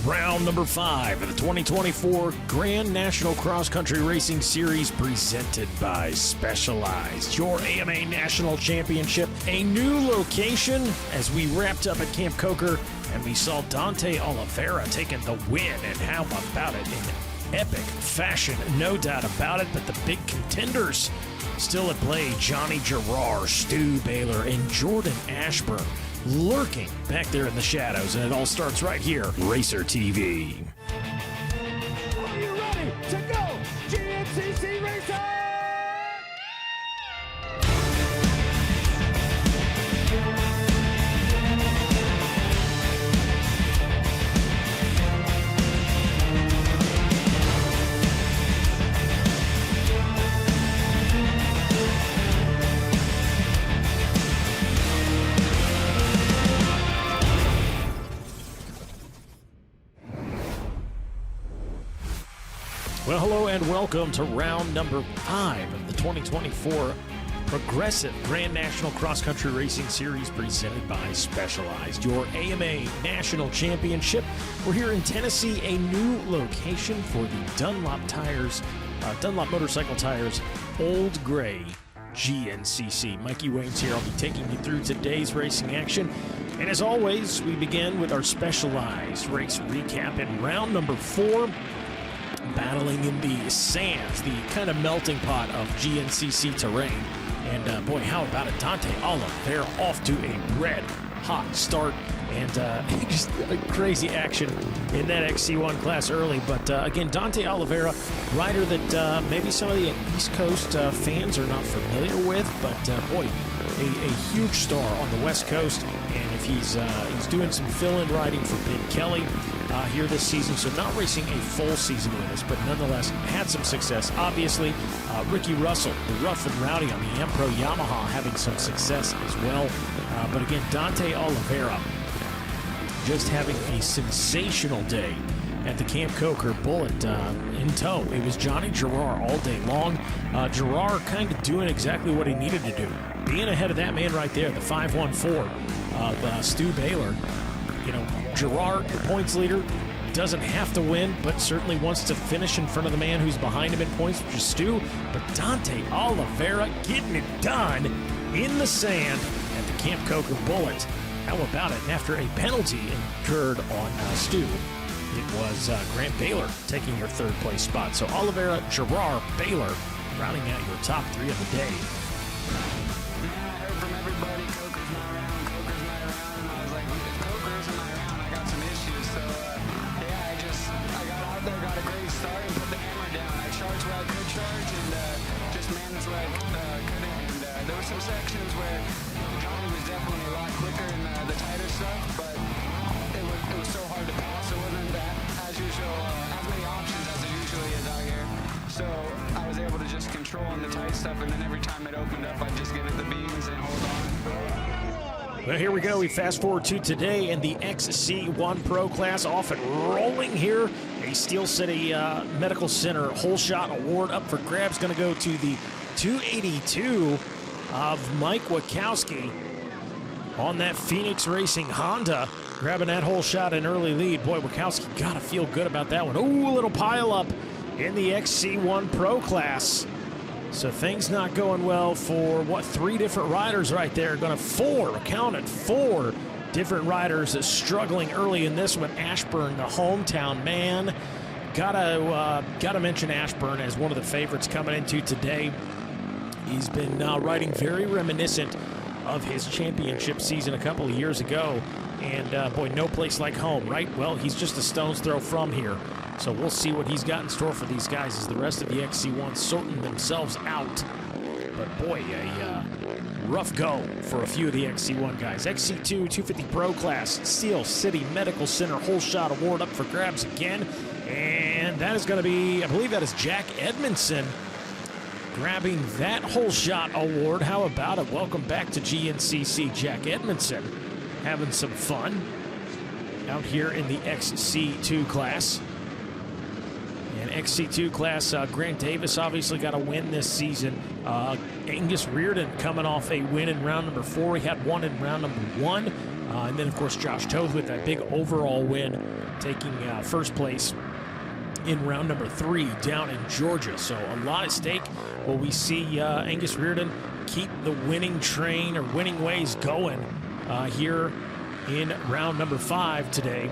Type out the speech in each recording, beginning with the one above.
Round number 5 of the 2024 Grand National Cross Country Racing Series presented by Specialized. Your AMA National Championship, a new location as we wrapped up at Camp Coker and we saw Dante Oliveira taking the win. And how about it in epic fashion, no doubt about it, but the big contenders still at play. Johnny Gerard, Stu Baylor, and Jordan Ashburn lurking back there in the shadows, and it all starts right here, Racer TV. Are you ready to go, GNCC Racer? Well, hello and welcome to round number 5 of the 2024 Progressive Grand National Cross Country Racing Series presented by Specialized, your AMA National Championship. We're here in Tennessee, a new location for the Dunlop Motorcycle Tires Old Gray GNCC. Mikey Wayne's here. I'll be taking you through today's racing action. And as always, we begin with our Specialized race recap in round number 4. Battling in the sands, the kind of melting pot of GNCC terrain. And boy, how about it? Dante Oliveira off to a red hot start, and just crazy action in that XC1 class early. But again, Dante Oliveira, rider that maybe some of the East Coast fans are not familiar with, but boy, a huge star on the West Coast. And if he's doing some fill-in riding for Ben Kelly here this season, so not racing a full season with us, but nonetheless had some success. Obviously, Ricky Russell, the rough and rowdy on the Ampro Yamaha, having some success as well. But again, Dante Oliveira just having a sensational day at the Camp Coker Bullet in tow. It was Johnny Gerard all day long. Gerard kind of doing exactly what he needed to do. Being ahead of that man right there, the 514 of Stu Baylor. You know, Gerard, the points leader, doesn't have to win, but certainly wants to finish in front of the man who's behind him in points, which is Stu. But Dante Oliveira getting it done in the sand at the Camp Coker Bullet. How about it? And after a penalty incurred on Stu, it was Grant Baylor taking your third place spot. So Oliveira, Gerard, Baylor rounding out your top 3 of the day. There were some sections where Johnny was definitely a lot quicker in the tighter stuff, but it was so hard to pass. It wasn't as usual, as many options as there usually is out here. So I was able to just control on the tight stuff, and then every time it opened up, I'd just give it the beans and hold on. Well, here we go. We fast forward to today in the XC1 Pro class, off and rolling here. A Steel City Medical Center Whole Shot Award up for grabs. Going to go to the 282 of Mike Wachowski on that Phoenix Racing Honda, grabbing that whole shot in early lead. Boy, Wachowski got to feel good about that one. Ooh, a little pile up in the XC1 Pro class. So things not going well for, 3 different riders right there. Going to 4 different riders struggling early in this one. Ashburn, the hometown man. Gotta mention Ashburn as one of the favorites coming into today. He's been riding very reminiscent of his championship season a couple of years ago. And boy, no place like home, right? Well, he's just a stone's throw from here. So we'll see what he's got in store for these guys as the rest of the XC1 sorting themselves out. But boy, a rough go for a few of the XC1 guys. XC2 250 Pro class, Steel City Medical Center Whole Shot Award up for grabs again. And that is going to be, I believe that is Jack Edmondson grabbing that Whole Shot Award. How about it? Welcome back to GNCC, Jack Edmondson. Having some fun out here in the XC2 class. And XC2 class, Grant Davis obviously got a win this season. Angus Reardon coming off a win in round number 4. He had one in round number 1. And then, of course, Josh Toth with that big overall win, taking first place in round number 3 down in Georgia. So a lot at stake. Will we see Angus Reardon keep the winning train or winning ways going here in round number 5 today?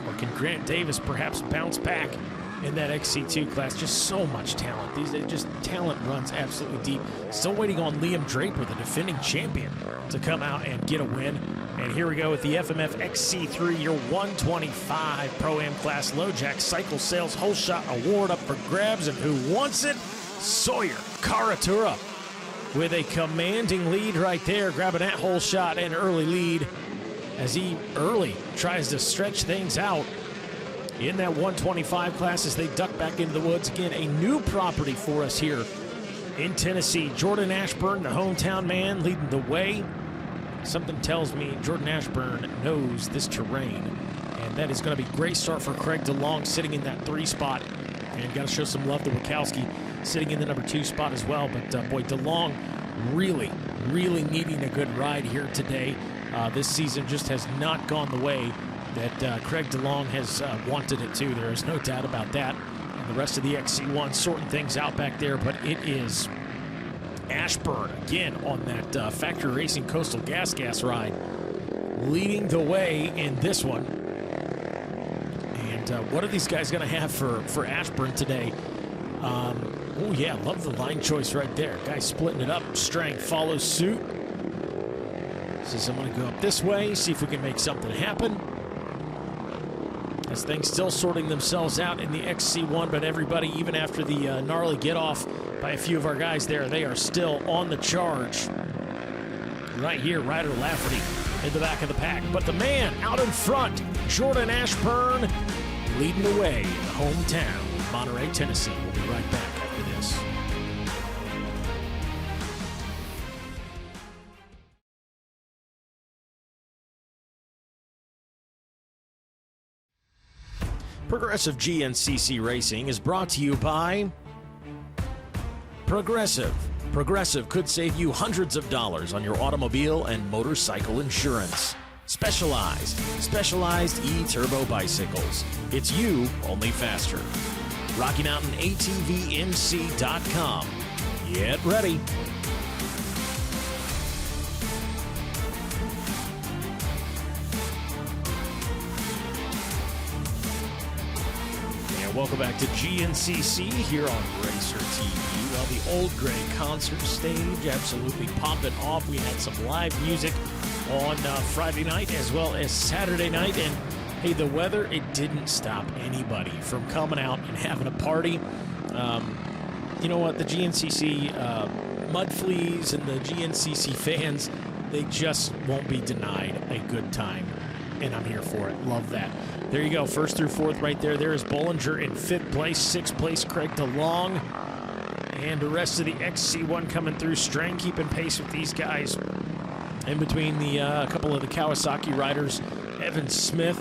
Or can Grant Davis perhaps bounce back in that XC2 class? Just so much talent. Talent runs absolutely deep. Still waiting on Liam Draper, the defending champion, to come out and get a win. And here we go with the FMF XC3, your 125 Pro-Am class low jack cycle sales whole shot award up for grabs. And who wants it? Sawyer Karatura with a commanding lead right there, grabbing that whole shot and early lead as he early tries to stretch things out in that 125 class as they duck back into the woods. Again, a new property for us here in Tennessee. Jordan Ashburn, the hometown man, leading the way. Something tells me Jordan Ashburn knows this terrain, and that is going to be a great start for Craig DeLong sitting in that 3 spot. And got to show some love to Wachowski sitting in the number 2 spot as well. But boy, DeLong really needing a good ride here today. This season just has not gone the way that Craig DeLong has wanted it to. There is no doubt about that. And the rest of the XC1 sorting things out back there, but it is Ashburn again on that Factory Racing Coastal Gas ride, leading the way in this one. And what are these guys going to have for Ashburn today? Oh yeah, love the line choice right there. Guy splitting it up. Strang follows suit. Says I'm going to go up this way, see if we can make something happen. As things still sorting themselves out in the XC1, but everybody, even after the gnarly get-off by a few of our guys there, they are still on the charge. Right here, Ryder Lafferty in the back of the pack. But the man out in front, Jordan Ashburn, leading the way in the hometown, Monterey, Tennessee. We'll be right back after this. Progressive GNCC Racing is brought to you by Progressive. Progressive could save you hundreds of dollars on your automobile and motorcycle insurance. Specialized E-Turbo bicycles. It's you, only faster. Rocky Mountain ATVMC.com. Get ready. Welcome back to GNCC here on Racer TV. Well, the Old Gray concert stage absolutely popping off. We had some live music on Friday night as well as Saturday night. And hey, the weather, it didn't stop anybody from coming out and having a party. You know what? The GNCC Mud Fleas and the GNCC fans, they just won't be denied a good time. And I'm here for it. Love that. There you go. 1st through 4th right there. There is Bollinger in 5th place. 6th place, Craig DeLong. And the rest of the XC1 coming through. Strang keeping pace with these guys. In between the couple of the Kawasaki riders, Evan Smith.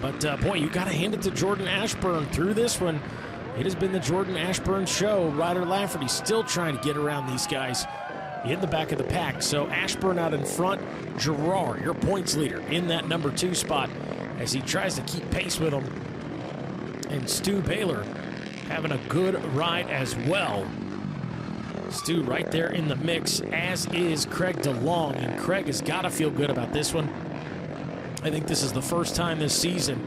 But, boy, you got to hand it to Jordan Ashburn through this one. It has been the Jordan Ashburn show. Ryder Lafferty still trying to get around these guys in the back of the pack. So Ashburn out in front. Gerard, your points leader, in that number 2 spot as he tries to keep pace with him. And Stu Baylor having a good ride as well. Stu right there in the mix, as is Craig DeLong. And Craig has got to feel good about this one. I think this is the first time this season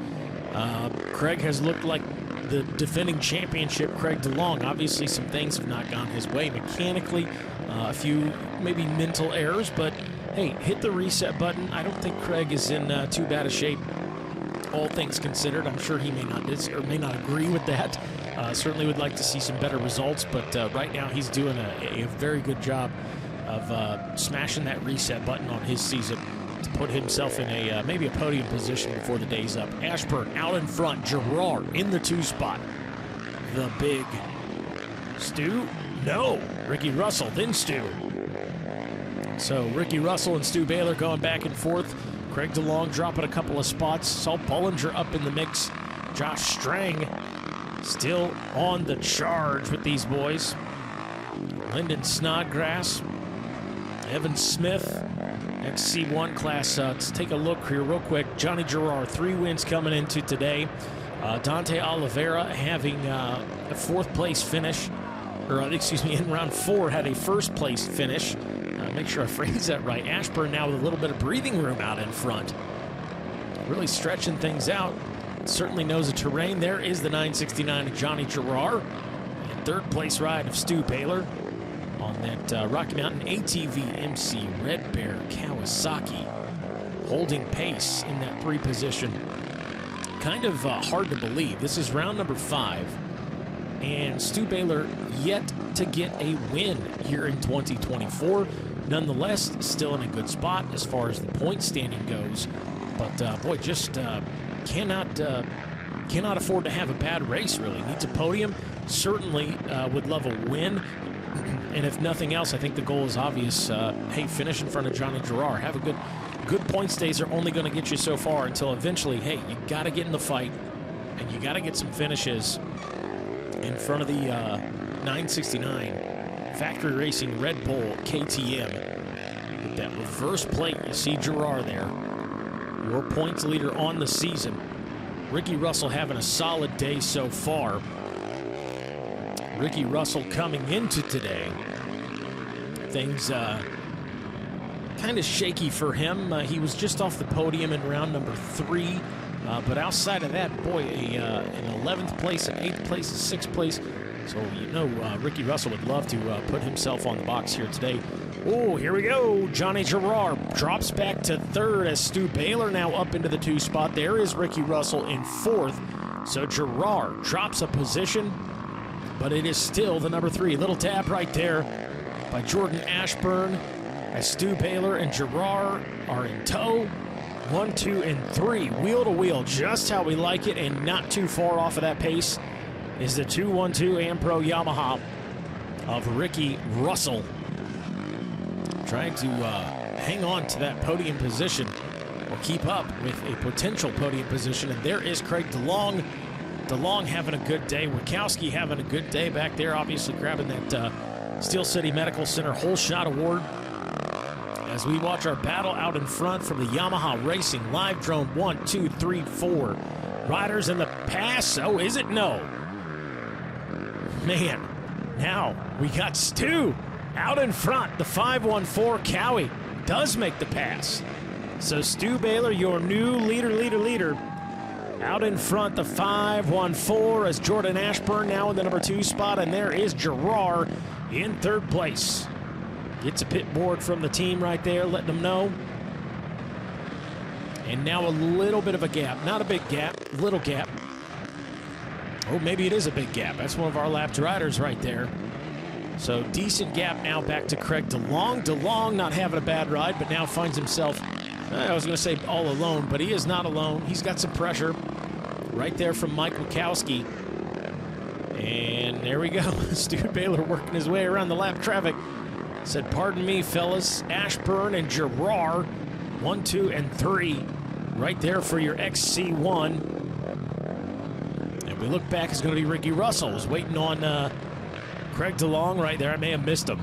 Craig has looked like the defending championship Craig DeLong. Obviously, some things have not gone his way mechanically. A few maybe mental errors, but hey, hit the reset button. I don't think Craig is in too bad a shape, all things considered. I'm sure he may not agree with that. Certainly would like to see some better results, but right now he's doing a very good job of smashing that reset button on his season to put himself in a maybe a podium position before the day's up. Ashburn out in front, Gerard in the 2 spot. The big Stu? No, Ricky Russell, then Stu. So Ricky Russell and Stu Baylor going back and forth. Craig DeLong dropping a couple of spots. Saul Bollinger up in the mix. Josh Strang still on the charge with these boys. Lyndon Snodgrass, Evan Smith, XC1 class. Let's take a look here real quick. Johnny Gerard, 3 wins coming into today. Dante Oliveira having a 4th place finish, or excuse me, in round 4 had a 1st place finish. Make sure I phrase that right. Ashburn now with a little bit of breathing room out in front. Really stretching things out. Certainly knows the terrain. There is the 969 of Johnny Gerard. And 3rd place ride of Stu Baylor on that Rocky Mountain ATV MC Red Bear Kawasaki. Holding pace in that 3 position. Kind of hard to believe. This is round number 5. And Stu Baylor yet to get a win here in 2024. Nonetheless, still in a good spot as far as the point standing goes. But boy, just cannot afford to have a bad race, really. Needs a podium. Certainly would love a win. And if nothing else, I think the goal is obvious. Hey, finish in front of Johnny Gerard. Have a good point stays are only going to get you so far until eventually, hey, you got to get in the fight. And you got to get some finishes in front of the 969 Factory Racing Red Bull KTM. With that reverse plate, you see Gerard there. Your points leader on the season. Ricky Russell having a solid day so far. Ricky Russell coming into today. Things kind of shaky for him. He was just off the podium in round number 3. But outside of that, boy, an 11th place, an 8th place, a 6th place. So, you know, Ricky Russell would love to put himself on the box here today. Oh, here we go. Johnny Gerard drops back to 3rd as Stu Baylor now up into the 2 spot. There is Ricky Russell in 4th. So Gerard drops a position, but it is still the number 3. Little tap right there by Jordan Ashburn as Stu Baylor and Gerard are in tow. 1, 2, and 3, wheel to wheel, just how we like it, and not too far off of that pace is the 212 Ampro Yamaha of Ricky Russell. Trying to hang on to that podium position or keep up with a potential podium position. And there is Craig DeLong. DeLong having a good day. Wachowski having a good day back there, obviously grabbing that Steel City Medical Center Whole Shot Award. As we watch our battle out in front from the Yamaha Racing live drone. 1, 2, 3, 4. Riders in the pass. Oh, is it? No. Man, now we got Stu out in front. The 514 Cowie does make the pass. So Stu Baylor, your new leader. Out in front, the 514 as Jordan Ashburn now in the number 2 spot. And there is Gerard in 3rd place. Gets a pit board from the team right there, letting them know. And now a little bit of a gap. Not a big gap, little gap. Oh, maybe it is a big gap. That's one of our lapped riders right there. So decent gap now back to Craig DeLong. DeLong not having a bad ride, but now finds himself, I was going to say all alone, but he is not alone. He's got some pressure right there from Mike Wachowski. And there we go. Stu Baylor working his way around the lap traffic. Said, pardon me, fellas. Ashburn and Gerard, 1, 2, and 3. Right there for your XC1. And we look back, it's going to be Ricky Russell. Was waiting on Craig DeLong right there. I may have missed him.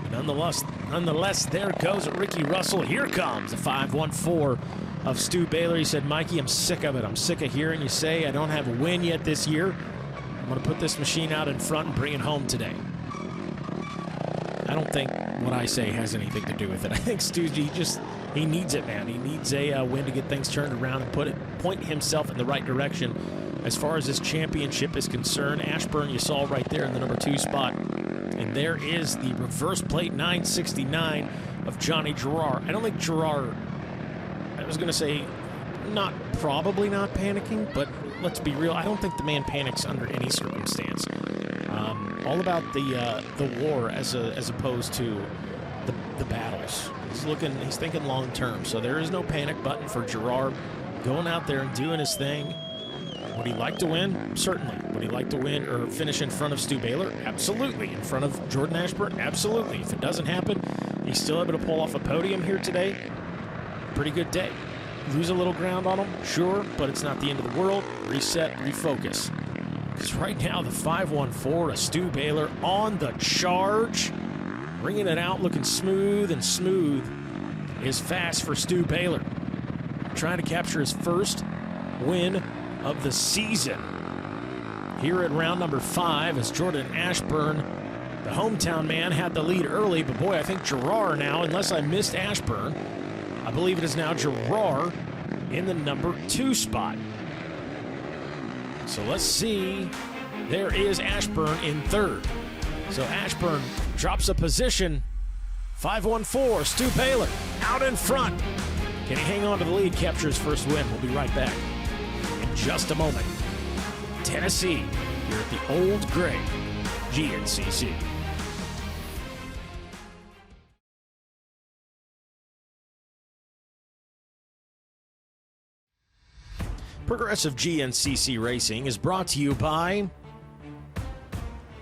Nonetheless, there goes Ricky Russell. Here comes the 514 of Stu Baylor. He said, Mikey, I'm sick of it. I'm sick of hearing you say I don't have a win yet this year. I'm going to put this machine out in front and bring it home today. I don't think what I say has anything to do with it. I think Stu, he needs it, man. He needs a win to get things turned around and point himself in the right direction as far as this championship is concerned. Ashburn, you saw right there in the number 2 spot. And there is the reverse plate 969 of Johnny Gerard. I don't think Gerard, I was going to say, probably not panicking, but let's be real. I don't think the man panics under any circumstance. All about the war as opposed to the battles. He's thinking long term. So there is no panic button for Gerard going out there and doing his thing. Would he like to win? Certainly. Would he like to win or finish in front of Stu Baylor? Absolutely. In front of Jordan Ashburn? Absolutely. If it doesn't happen, he's still able to pull off a podium here today. Pretty good day. Lose a little ground on him? Sure, but it's not the end of the world. Reset, refocus. Because right now, the 514 of Stu Baylor on the charge. Bringing it out, looking smooth and smooth is fast for Stu Baylor. Trying to capture his first win of the season here at round number 5 as Jordan Ashburn, the hometown man, had the lead early. But boy, I think Gerard now, unless I missed Ashburn, I believe it is now Gerard in the number 2 spot. So let's see. There is Ashburn in 3rd. So Ashburn drops a position. 5-1-4, Stu Baylor out in front. Can he hang on to the lead, capture his first win? We'll be right back in just a moment. Tennessee here at the Old Gray GNCC. Progressive GNCC Racing is brought to you by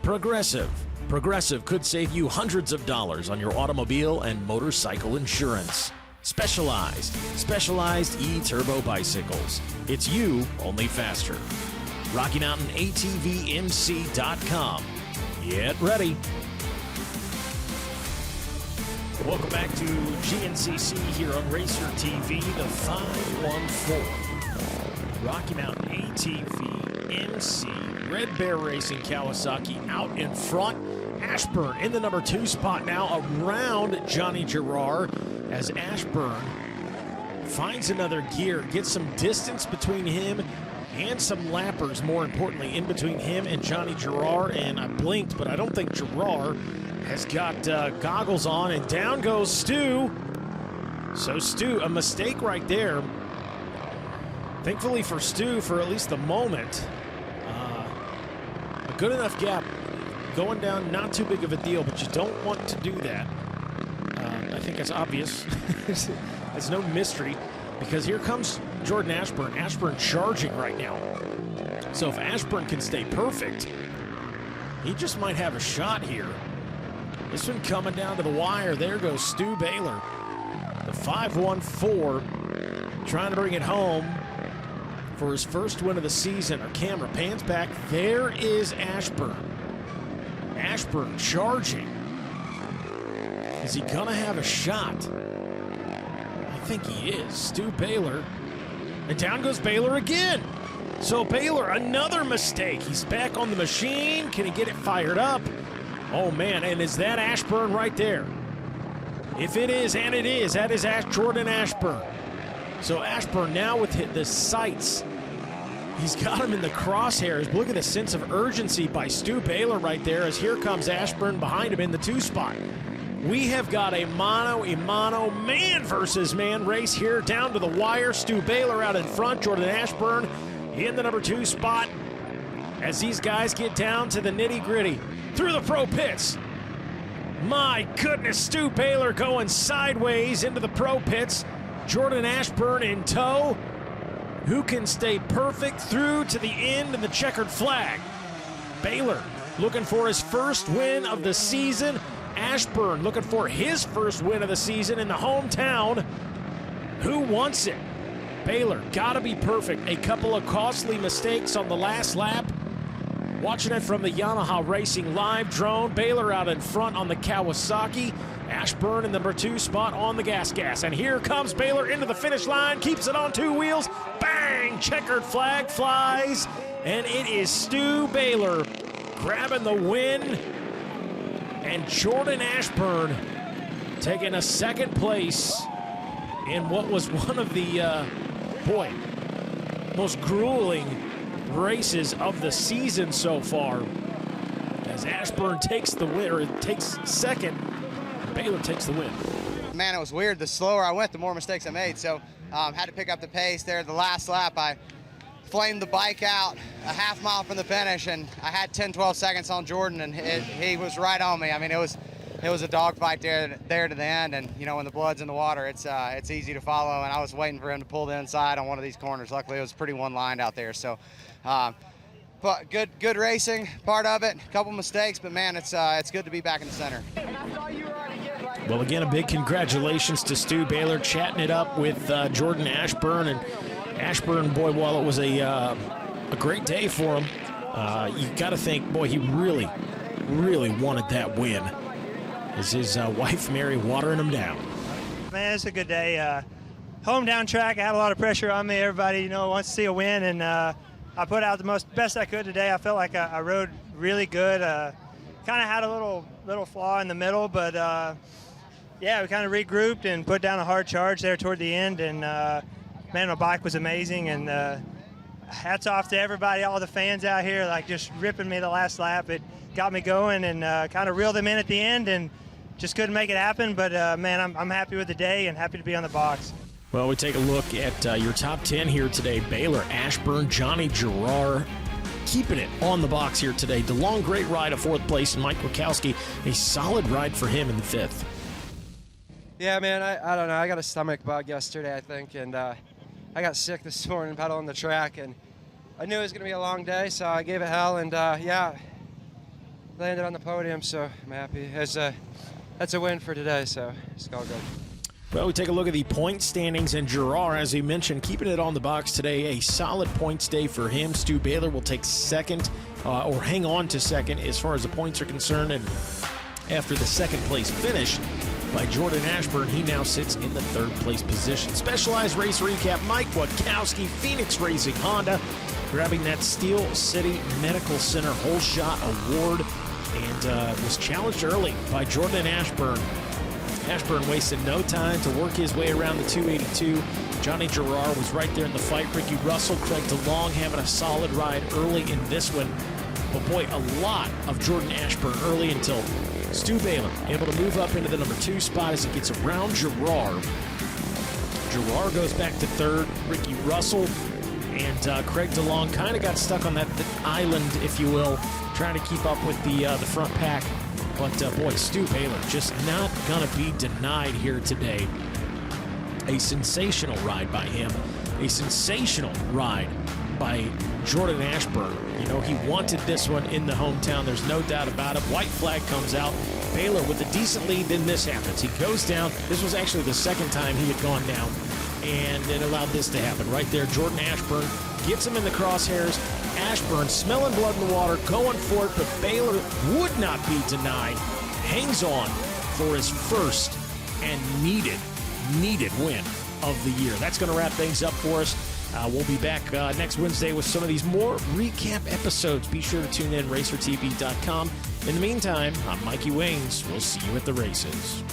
Progressive. Progressive could save you hundreds of dollars on your automobile and motorcycle insurance. Specialized E-Turbo bicycles. It's you, only faster. Rocky Mountain ATVMC.com. Get ready. Welcome back to GNCC here on Racer TV, the 514. Rocky Mountain ATVMC. Red Bear Racing Kawasaki out in front. Ashburn in the number 2 spot now around Johnny Gerard as Ashburn finds another gear, gets some distance between him and some lappers, more importantly, in between him and Johnny Gerard. And I blinked, but I don't think Gerard has got goggles on, and down goes Stu. So Stu, a mistake right there. Thankfully for Stu, for at least the moment, a good enough gap. Going down, not too big of a deal, but you don't want to do that. I think that's obvious. It's no mystery, because here comes Jordan Ashburn. Ashburn charging right now. So if Ashburn can stay perfect, he just might have a shot here. This one coming down to the wire. There goes Stu Baylor. The 514 trying to bring it home for his first win of the season. Our camera pans back. There is Ashburn. Ashburn charging. Is he gonna have a shot? I think he is. Stu Baylor. And down goes Baylor again. So Baylor, another mistake. He's back on the machine. Can he get it fired up? Oh man, and is that Ashburn right there? If it is, and it is, that is Jordan Ashburn. So Ashburn now with the sights. He's got him in the crosshairs. Look at the sense of urgency by Stu Baylor right there as here comes Ashburn behind him in the 2 spot. We have got a mano-a-mano, man versus man race here down to the wire. Stu Baylor out in front, Jordan Ashburn in the number 2 spot as these guys get down to the nitty-gritty through the pro pits. My goodness, Stu Baylor going sideways into the pro pits. Jordan Ashburn in tow. Who can stay perfect through to the end of the checkered flag? Baylor looking for his first win of the season. Ashburn looking for his first win of the season in the hometown. Who wants it? Baylor got to be perfect. A couple of costly mistakes on the last lap. Watching it from the Yamaha Racing live drone. Baylor out in front on the Kawasaki. Ashburn in the number 2 spot on the gas. And here comes Baylor into the finish line. Keeps it on 2 wheels. Bang! Checkered flag flies. And it is Stu Baylor grabbing the win. And Jordan Ashburn taking a 2nd place in what was one of the, most grueling races of the season so far. As Ashburn takes the win, or takes 2nd, Baylor takes the win. Man, it was weird. The slower I went, the more mistakes I made. So had to pick up the pace there. The last lap, I flamed the bike out a half mile from the finish, and I had 10-12 seconds on Jordan, and he was right on me. I mean, it was a dogfight there to the end, and you know, when the blood's in the water, it's easy to follow. And I was waiting for him to pull the inside on one of these corners. Luckily, it was pretty one-lined out there. So, but good racing, part of it. A couple mistakes, but man, it's good to be back in the center. Well, again, a big congratulations to Stu Baylor chatting it up with Jordan Ashburn. And Ashburn, boy, while it was a great day for him, you got to think, boy, he really wanted that win. as his wife Mary watering him down. Man, it's a good day. Hometown track, I had a lot of pressure on me. Everybody, wants to see a win, and I put out the best I could today. I felt like I rode really good. Kind of had a little flaw in the middle, but yeah, we kind of regrouped and put down a hard charge there toward the end, and man, my bike was amazing, and hats off to everybody, all the fans out here, like just ripping me the last lap. It got me going and kind of reeled them in at the end, and just couldn't make it happen, but man, I'm happy with the day and happy to be on the box. Well, we take a look at your top 10 here today. Baylor, Ashburn, Johnny Gerard keeping it on the box here today. DeLong, great ride, a 4th place, and Mike Wachowski, a solid ride for him in the 5th. Yeah, man, I don't know. I got a stomach bug yesterday, I think, and I got sick this morning pedaling the track, and I knew it was going to be a long day, so I gave it hell, and yeah, landed on the podium, so I'm happy. That's a win for today, so it's all good. Well, we take a look at the point standings, and Gerard, as he mentioned, keeping it on the box today. A solid points day for him. Stu Baylor will take second, or hang on to second as far as the points are concerned. And after the 2nd place finish by Jordan Ashburn, he now sits in the 3rd place position. Specialized race recap, Mike Wachowski, Phoenix Racing Honda, grabbing that Steel City Medical Center Whole Shot Award, and was challenged early by Jordan Ashburn. Ashburn wasted no time to work his way around the 282. Johnny Gerard was right there in the fight. Ricky Russell, Craig DeLong having a solid ride early in this one. But boy, a lot of Jordan Ashburn early until Stu Baylor able to move up into the number 2 spot as he gets around Gerard. Gerard goes back to 3rd. Ricky Russell and Craig DeLong kind of got stuck on that island, if you will, trying to keep up with the front pack. But, boy, Stu Baylor just not going to be denied here today. A sensational ride by him. A sensational ride by Jordan Ashburn. He wanted this one in the hometown. There's no doubt about it. White flag comes out. Baylor with a decent lead, then this happens. He goes down. This was actually the 2nd time he had gone down, and it allowed this to happen. Right there, Jordan Ashburn gets him in the crosshairs. Ashburn smelling blood in the water, going for it, but Baylor would not be denied. Hangs on for his first and needed win of the year. That's going to wrap things up for us. We'll be back next Wednesday with some of these more recap episodes. Be sure to tune in, racertv.com. In the meantime, I'm Mikey Wings. We'll see you at the races.